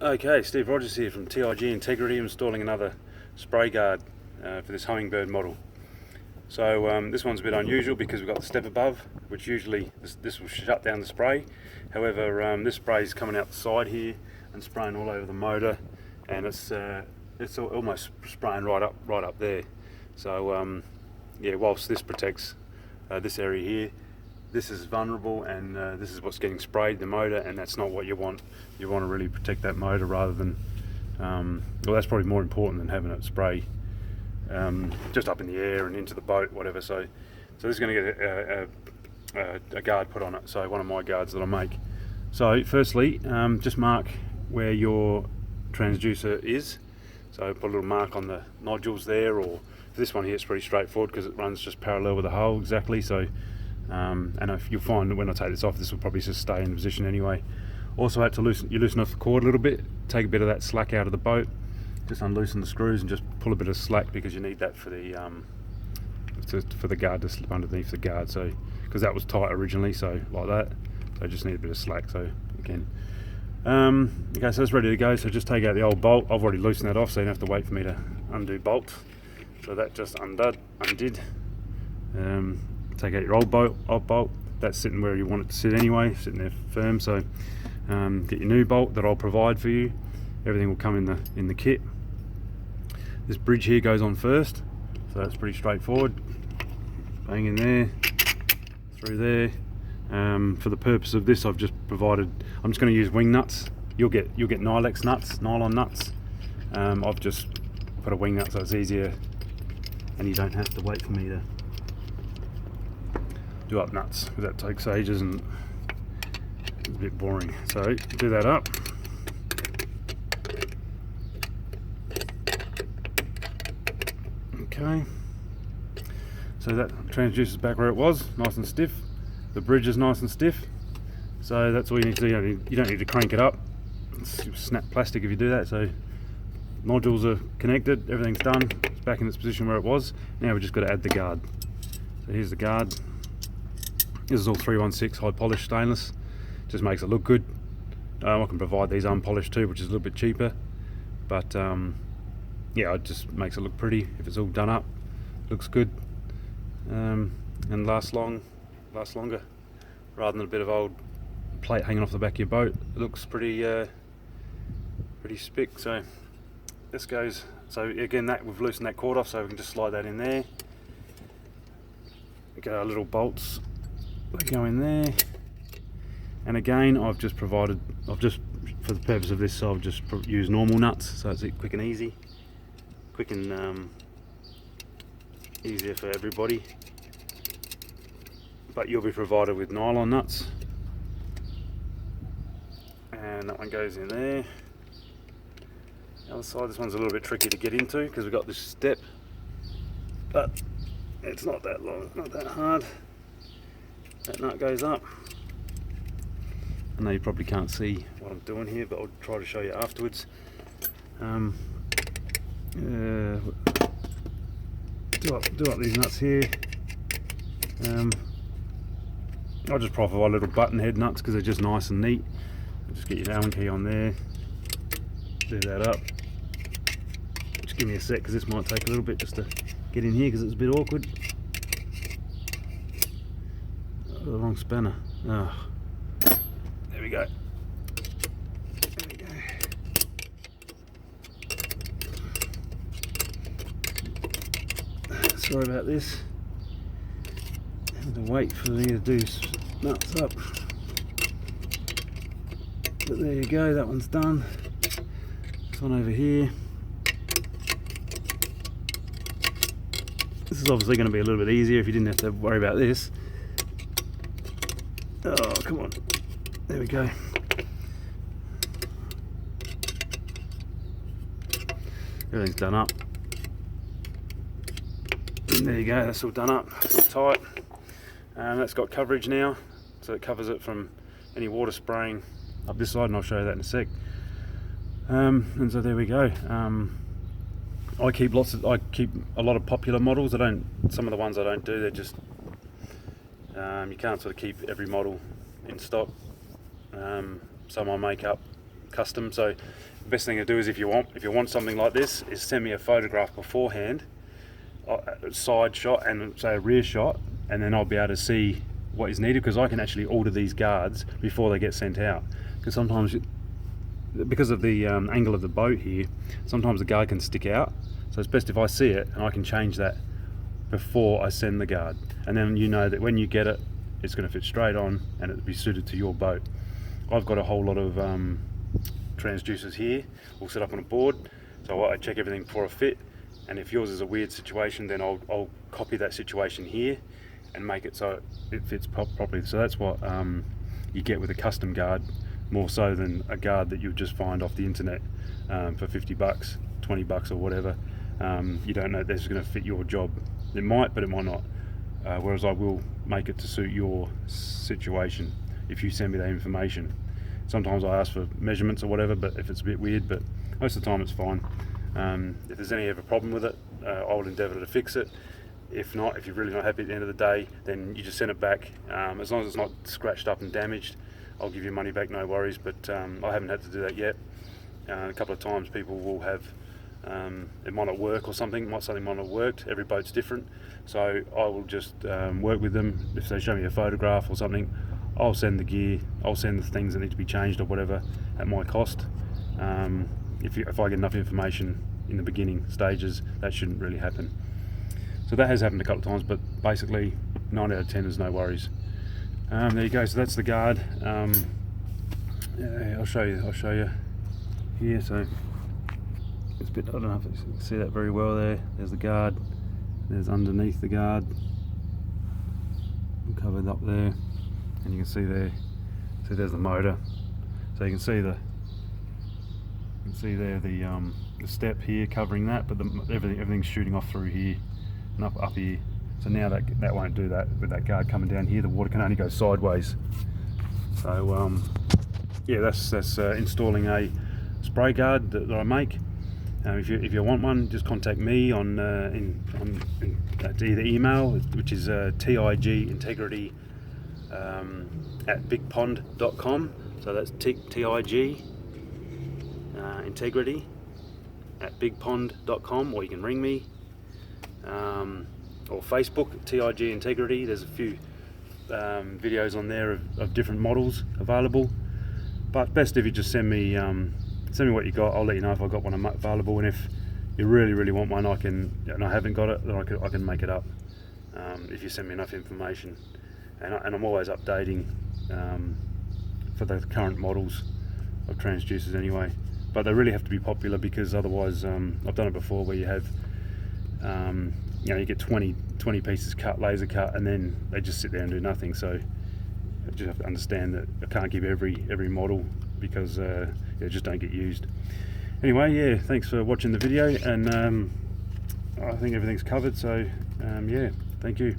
Okay, Steve Rogers here from tigintegrity, installing another spray guard for this hummingbird model. So this one's a bit unusual because we've got the step above, which usually this will shut down the spray. However, this spray is coming out the side here and spraying all over the motor, and it's almost spraying right up there. So yeah, whilst this protects this area here, this is vulnerable, and this is what's getting sprayed, the motor, and that's not what you want. You want to really protect that motor rather than, well, that's probably more important than having it spray just up in the air and into the boat, whatever. So this is going to get a guard put on it, so one of my guards that I make. So firstly, just mark where your transducer is. So put a little mark on the nodules there, or for this one here it's pretty straightforward because it runs just parallel with the hull exactly. So and if you'll find that when I take this off, this will probably just stay in position anyway. Also had to loosen off the cord a little bit, take a bit of that slack out of the boat, just unloosen the screws and just pull a bit of slack, because you need that for the guard to slip underneath the guard. So because that was tight originally, so like that, so I just need a bit of slack. So again, okay, so it's ready to go. So just take out the old bolt. I've already loosened that off, so you don't have to wait for me to undo bolt. So that just undid. Take out your old bolt. That's sitting where you want it to sit anyway, sitting there firm. So get your new bolt that I'll provide for you. Everything will come in the kit. This bridge here goes on first, so that's pretty straightforward. Bang in there, through there. For the purpose of this, I've just provided, I'm just going to use wing nuts. You'll get nylon nuts. I've just put a wing nut so it's easier, and you don't have to wait for me to do up nuts, because that takes ages and it's a bit boring. So do that up. Okay, so that transducer's back where it was, nice and stiff. The bridge is nice and stiff, so that's all you need to do. You don't need to crank it up. It's snap plastic if you do that. So nodules are connected, everything's done, it's back in its position where it was. Now we've just got to add the guard. So here's the guard. This is all 316 high polished stainless, just makes it look good. I can provide these unpolished too, which is a little bit cheaper, but yeah, it just makes it look pretty if it's all done up. Looks good, and lasts longer, rather than a bit of old plate hanging off the back of your boat. It looks pretty spick. So this goes. So again, that we've loosened that cord off, so we can just slide that in there. We get our little bolts. They go in there, and again I've just for the purpose of this, I've just used normal nuts, so it's quick and easy, quick and easier for everybody. But you'll be provided with nylon nuts, and that one goes in there. The other side, this one's a little bit tricky to get into because we've got this step, but it's not that long, not that hard. That nut goes up. I know you probably can't see what I'm doing here, but I'll try to show you afterwards. Do up these nuts here. I'll just provide little button head nuts because they're just nice and neat. Just get your Allen key on there. Do that up. Just give me a sec because this might take a little bit just to get in here because it's a bit awkward. The wrong spanner. Oh. There we go. There we go. Sorry about this. Having to wait for me to do nuts up. But there you go, that one's done. This one over here. This is obviously going to be a little bit easier if you didn't have to worry about this. Oh, come on. There we go. Everything's done up. And there you go, that's all done up. It's all tight. That's got coverage now, so it covers it from any water spraying up this side, and I'll show you that in a sec. And so there we go. I keep a lot of popular models. Some of the ones I don't do, they're just you can't sort of keep every model in stock. Some I make up custom, so the best thing to do is if you want something like this, is send me a photograph beforehand, a side shot and say a rear shot, and then I'll be able to see what is needed, because I can actually order these guards before they get sent out. Because sometimes, because of the angle of the boat here, sometimes the guard can stick out. So it's best if I see it and I can change that before I send the guard, and then you know that when you get it, it's going to fit straight on and it'll be suited to your boat. I've got a whole lot of transducers here all set up on a board, so I check everything before I fit, and if yours is a weird situation, then I'll copy that situation here and make it so it fits properly. So that's what you get with a custom guard, more so than a guard that you'll just find off the internet for 50 bucks, 20 bucks or whatever. You don't know this is going to fit your job. It might, but it might not. Whereas I will make it to suit your situation if you send me that information. Sometimes I ask for measurements or whatever, but if it's a bit weird, but most of the time it's fine. If there's any other problem with it, I will endeavour to fix it. If not, if you're really not happy at the end of the day, then you just send it back. As long as it's not scratched up and damaged, I'll give you money back, no worries. But I haven't had to do that yet. A couple of times people will have, it might not work or something might not have worked. Every boat's different, so I will just work with them. If they show me a photograph or something, I'll send the gear, I'll send the things that need to be changed or whatever at my cost. If I get enough information in the beginning stages, that shouldn't really happen. So that has happened a couple of times, but basically 9 out of 10 is no worries. There you go. So that's the guard. Yeah, I'll show you here. So it's a bit, I don't know if you can see that very well there. There's the guard. There's underneath the guard, covered up there, and you can see there. So there's the motor. So you can see the step here covering that, but everything's shooting off through here and up here. So now that won't do that with that guard coming down here. The water can only go sideways. So yeah, that's installing a spray guard that I make. If you want one, just contact me on either email, which is tigintegrity at bigpond.com. So that's TIG integrity at bigpond.com, or you can ring me, or Facebook, TIG integrity. There's a few videos on there of different models available, but best if you just send me what you got. I'll let you know if I've got one available, and if you really want one, and I haven't got it, then I can make it up if you send me enough information. And I'm always updating for the current models of transducers anyway, but they really have to be popular, because otherwise I've done it before where you have you get 20 pieces cut, laser cut, and then they just sit there and do nothing. So you just have to understand that I can't give every model, because they just don't get used. Anyway, yeah, thanks for watching the video, and I think everything's covered. So yeah, thank you.